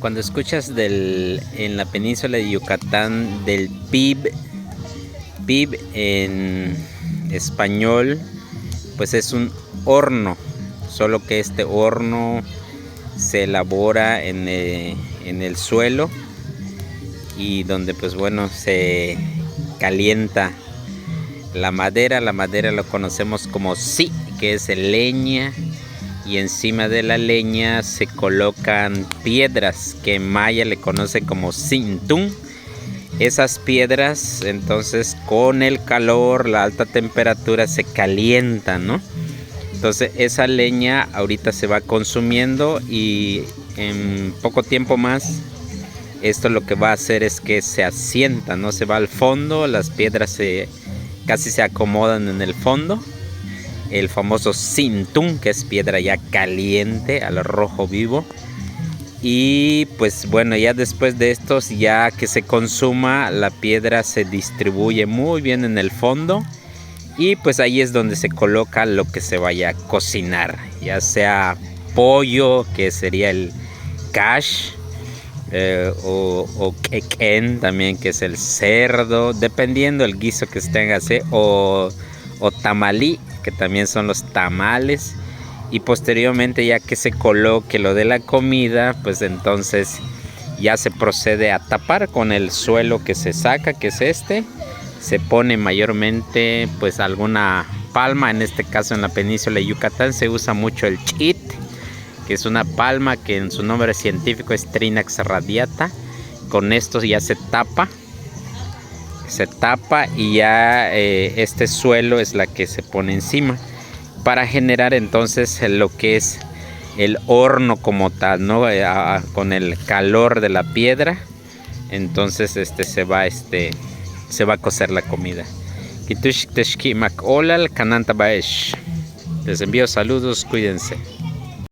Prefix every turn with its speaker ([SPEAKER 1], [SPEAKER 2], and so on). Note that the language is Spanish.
[SPEAKER 1] Cuando escuchas en la península de Yucatán del pib en español, pues es un horno, solo que este horno se elabora en el suelo y donde pues bueno se calienta la madera. La madera lo conocemos como sí, que es leña, y encima de la leña se colocan piedras que en maya le conocen como sintún. Esas piedras entonces con el calor, la alta temperatura se calientan, ¿no? Entonces esa leña ahorita se va consumiendo y en poco tiempo más esto lo que va a hacer es que se asienta, ¿no? Se va al fondo, las piedras casi se acomodan en el fondo. El famoso sintún, que es piedra ya caliente al rojo vivo. Y pues bueno, ya después de estos, ya que se consuma, la piedra se distribuye muy bien en el fondo. Y pues ahí es donde se coloca lo que se vaya a cocinar, ya sea pollo, que sería el cash, o quequén también, que es el cerdo, dependiendo el guiso que estén así, o tamalí, que también son los tamales. Y posteriormente, ya que se coloque lo de la comida, pues entonces ya se procede a tapar con el suelo que se saca, que es este. Se pone mayormente pues alguna palma, en este caso en la península de Yucatán se usa mucho el chit, que es una palma que en su nombre científico es Trinax radiata. Con esto ya se tapa y ya este suelo es la que se pone encima para generar entonces lo que es el horno como tal, ¿no? Con el calor de la piedra, entonces se va a cocer la comida. Les envío saludos, cuídense.